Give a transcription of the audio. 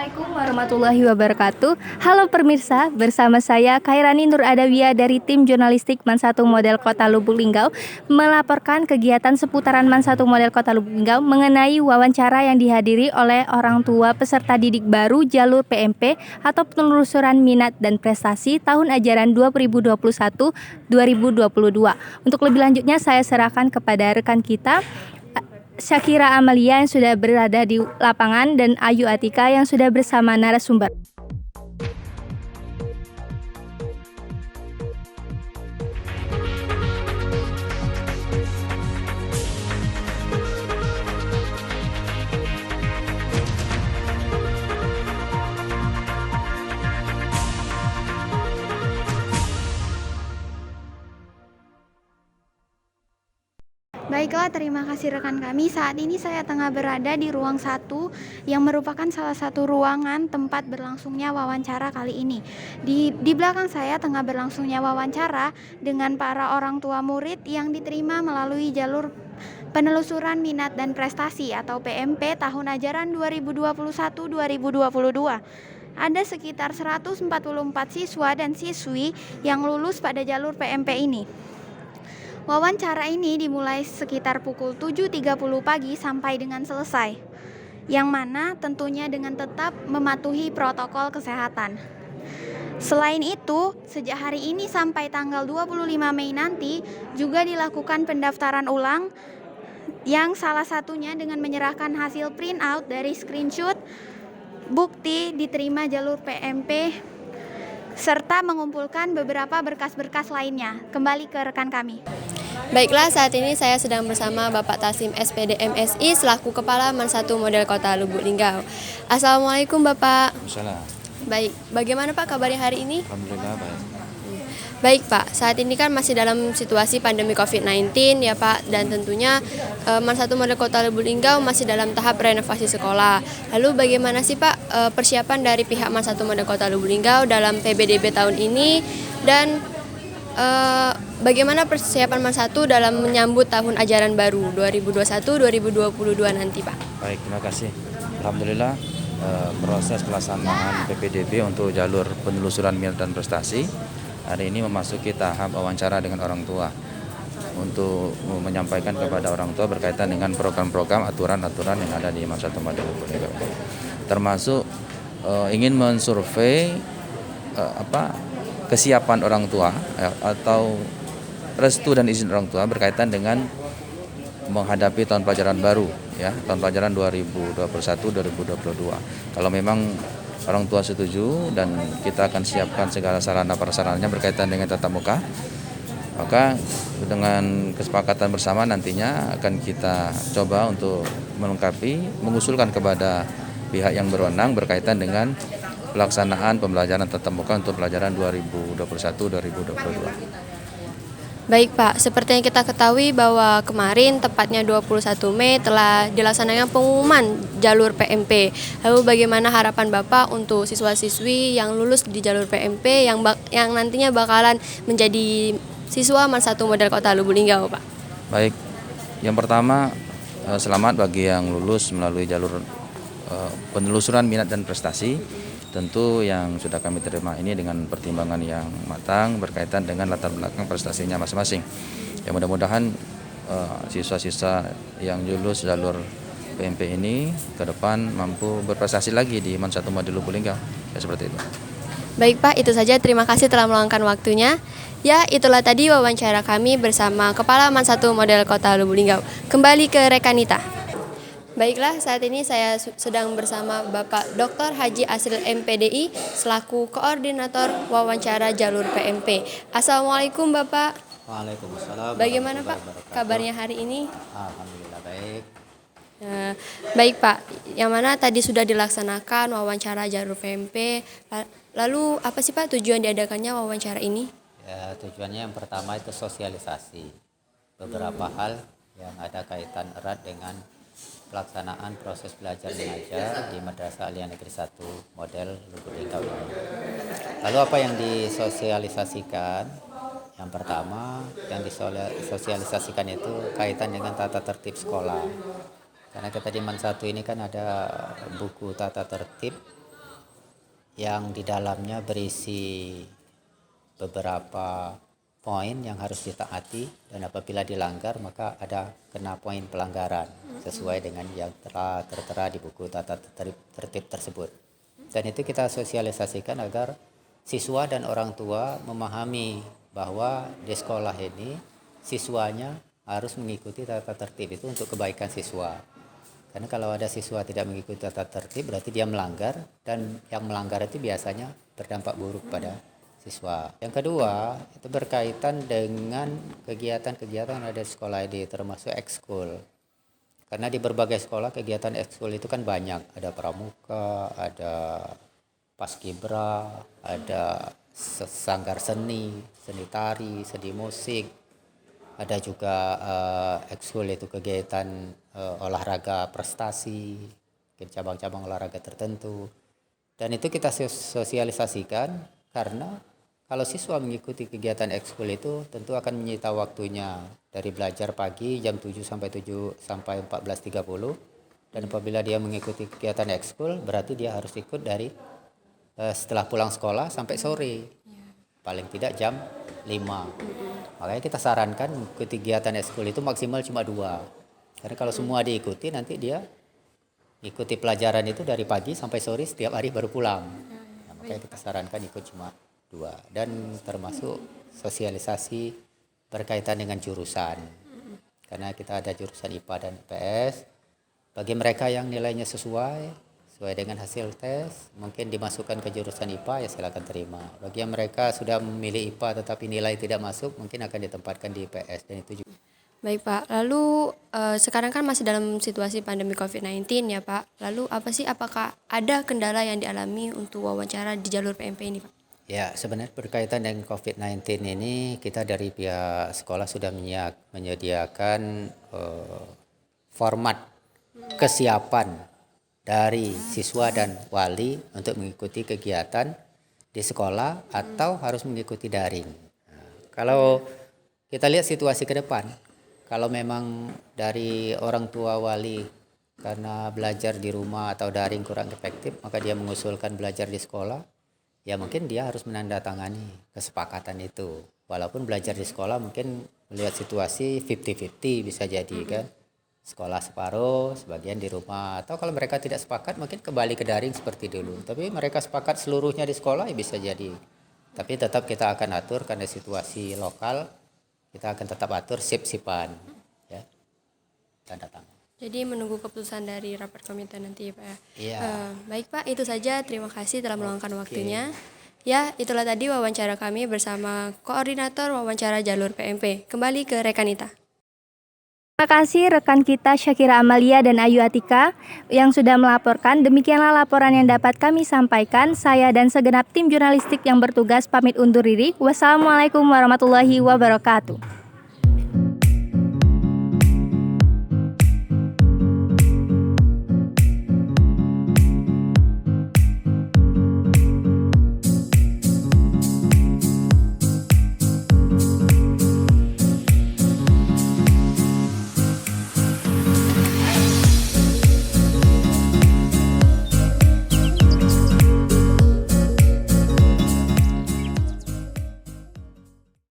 Assalamualaikum warahmatullahi wabarakatuh. Halo pemirsa, bersama saya Khairani Nur Adawiyah dari tim jurnalistik MAN 1 Model Kota Lubuk Linggau melaporkan kegiatan seputaran MAN 1 Model Kota Lubuk Linggau mengenai wawancara yang dihadiri oleh orang tua peserta didik baru jalur PMP atau penelusuran minat dan prestasi tahun ajaran 2021-2022. Untuk lebih lanjutnya saya serahkan kepada rekan kita Syakira Amalia yang sudah berada di lapangan dan Ayu Atika yang sudah bersama narasumber. Baiklah, terima kasih rekan kami. Saat ini saya tengah berada di ruang 1 yang merupakan salah satu ruangan tempat berlangsungnya wawancara kali ini. Di belakang saya tengah berlangsungnya wawancara dengan para orang tua murid yang diterima melalui jalur penelusuran minat dan prestasi atau PMP tahun ajaran 2021-2022. Ada sekitar 144 siswa dan siswi yang lulus pada jalur PMP ini. Wawancara ini dimulai sekitar pukul 7.30 pagi sampai dengan selesai, yang mana tentunya dengan tetap mematuhi protokol kesehatan. Selain itu, sejak hari ini sampai tanggal 25 Mei nanti juga dilakukan pendaftaran ulang yang salah satunya dengan menyerahkan hasil print out dari screenshot bukti diterima jalur PMP serta mengumpulkan beberapa berkas-berkas lainnya. Kembali ke rekan kami. Baiklah, saat ini saya sedang bersama Bapak Tasim SPD MSI selaku Kepala MAN 1 Model Kota Lubuk Linggau. Assalamualaikum Bapak. Waalaikumsalam. Baik, bagaimana Pak kabarnya hari ini? Alhamdulillah baik. Baik Pak, saat ini kan masih dalam situasi pandemi COVID-19 ya Pak, dan tentunya MAN 1 Model Kota Lubuk Linggau masih dalam tahap renovasi sekolah. Lalu bagaimana sih Pak persiapan dari pihak MAN 1 Model Kota Lubuk Linggau dalam PBDB tahun ini, dan bagaimana persiapan MAN 1 dalam menyambut tahun ajaran baru 2021-2022 nanti Pak? Baik, terima kasih. Alhamdulillah proses pelaksanaan PPDB untuk jalur penelusuran minat dan prestasi hari ini memasuki tahap wawancara dengan orang tua untuk menyampaikan kepada orang tua berkaitan dengan program-program aturan-aturan yang ada di MAN 1 Model Lubuk Linggau. Termasuk ingin mensurvei kesiapan orang tua atau restu dan izin orang tua berkaitan dengan menghadapi tahun pelajaran baru ya, tahun pelajaran 2021-2022. Kalau memang orang tua setuju dan kita akan siapkan segala sarana prasarananya berkaitan dengan tatap muka, maka dengan kesepakatan bersama nantinya akan kita coba untuk melengkapi, mengusulkan kepada pihak yang berwenang berkaitan dengan pelaksanaan pembelajaran tatap muka untuk pelajaran 2021-2022. Baik Pak, seperti yang kita ketahui bahwa kemarin tepatnya 21 Mei telah dilaksanakan pengumuman jalur PMP. Lalu bagaimana harapan Bapak untuk siswa-siswi yang lulus di jalur PMP yang nantinya bakalan menjadi siswa MAN 1 Model Kota Lubuk Linggau Pak? Baik, yang pertama selamat bagi yang lulus melalui jalur penelusuran minat dan prestasi. Tentu yang sudah kami terima ini dengan pertimbangan yang matang berkaitan dengan latar belakang prestasinya masing-masing. Ya, mudah-mudahan siswa-siswa yang lulus jalur PMP ini ke depan mampu berprestasi lagi di MAN 1 Model Lubuk Linggau. Ya, seperti itu. Baik Pak, itu saja. Terima kasih telah meluangkan waktunya. Ya, itulah tadi wawancara kami bersama Kepala MAN 1 Model Kota Lubuk Linggau. Kembali ke rekanita. Baiklah, saat ini saya sedang bersama Bapak Dr. Haji Asril MPDI selaku Koordinator Wawancara Jalur PMP. Assalamualaikum Bapak. Waalaikumsalam. Bagaimana Pak kabarnya hari ini? Alhamdulillah baik. Baik Pak, yang mana tadi sudah dilaksanakan wawancara jalur PMP. Lalu apa sih Pak tujuan diadakannya wawancara ini? Ya, tujuannya yang pertama itu sosialisasi beberapa hal yang ada kaitan erat dengan pelaksanaan proses belajar mengajar di Madrasah Aliyah Negeri 1 Model Lubuk Linggau ini. Lalu apa yang disosialisasikan? Yang pertama yang disosialisasikan itu kaitan dengan tata tertib sekolah. Karena kita di MAN 1 ini kan ada buku tata tertib yang di dalamnya berisi beberapa poin yang harus ditaati, dan apabila dilanggar maka ada kena poin pelanggaran sesuai dengan yang telah tertera di buku tata tertib tersebut. Dan itu kita sosialisasikan agar siswa dan orang tua memahami bahwa di sekolah ini siswanya harus mengikuti tata tertib itu untuk kebaikan siswa. Karena kalau ada siswa tidak mengikuti tata tertib berarti dia melanggar, dan yang melanggar itu biasanya berdampak buruk pada siswa. Yang kedua itu berkaitan dengan kegiatan-kegiatan yang ada di sekolah ini, termasuk ekskul. Karena di berbagai sekolah kegiatan ekskul itu kan banyak, ada pramuka, ada paskibra, ada sanggar seni, seni tari, seni musik, ada juga ekskul itu kegiatan olahraga prestasi, cabang-cabang olahraga tertentu. Dan itu kita sosialisasikan, karena kalau siswa mengikuti kegiatan ekskul itu tentu akan menyita waktunya dari belajar pagi jam 7 sampai 14.30, dan apabila dia mengikuti kegiatan ekskul berarti dia harus ikut dari setelah pulang sekolah sampai sore, paling tidak jam 5. Makanya kita sarankan mengikuti kegiatan ekskul itu maksimal cuma 2. Karena kalau semua diikuti nanti dia ikuti pelajaran itu dari pagi sampai sore setiap hari baru pulang. Nah, makanya kita sarankan ikut cuma 2, dan termasuk sosialisasi berkaitan dengan jurusan. Karena kita ada jurusan IPA dan IPS. Bagi mereka yang nilainya sesuai dengan hasil tes, mungkin dimasukkan ke jurusan IPA, ya silakan terima. Bagi yang mereka sudah memilih IPA tetapi nilai tidak masuk, mungkin akan ditempatkan di IPS, dan itu juga. Baik Pak, lalu sekarang kan masih dalam situasi pandemi COVID-19 ya Pak. Lalu apakah ada kendala yang dialami untuk wawancara di jalur PMP ini Pak? Ya, sebenarnya berkaitan dengan COVID-19 ini, kita dari pihak sekolah sudah menyediakan format kesiapan dari siswa dan wali untuk mengikuti kegiatan di sekolah atau harus mengikuti daring. Nah, kalau kita lihat situasi ke depan, kalau memang dari orang tua wali karena belajar di rumah atau daring kurang efektif, maka dia mengusulkan belajar di sekolah, ya mungkin dia harus menandatangani kesepakatan itu. Walaupun belajar di sekolah mungkin melihat situasi 50-50 bisa jadi kan. Sekolah separuh, sebagian di rumah. Atau kalau mereka tidak sepakat mungkin kembali ke daring seperti dulu. Tapi mereka sepakat seluruhnya di sekolah, ya bisa jadi. Tapi tetap kita akan atur karena situasi lokal, kita akan tetap atur sip-sipan. Ya. Tanda tangan. Jadi menunggu keputusan dari rapat komite nanti Pak ya? Iya. Baik Pak, itu saja. Terima kasih telah meluangkan waktunya. Ya, itulah tadi wawancara kami bersama Koordinator Wawancara Jalur PMP. Kembali ke rekan Ita. Terima kasih rekan kita Syakira Amalia dan Ayu Atika yang sudah melaporkan. Demikianlah laporan yang dapat kami sampaikan. Saya dan segenap tim jurnalistik yang bertugas pamit undur diri. Wassalamualaikum warahmatullahi wabarakatuh.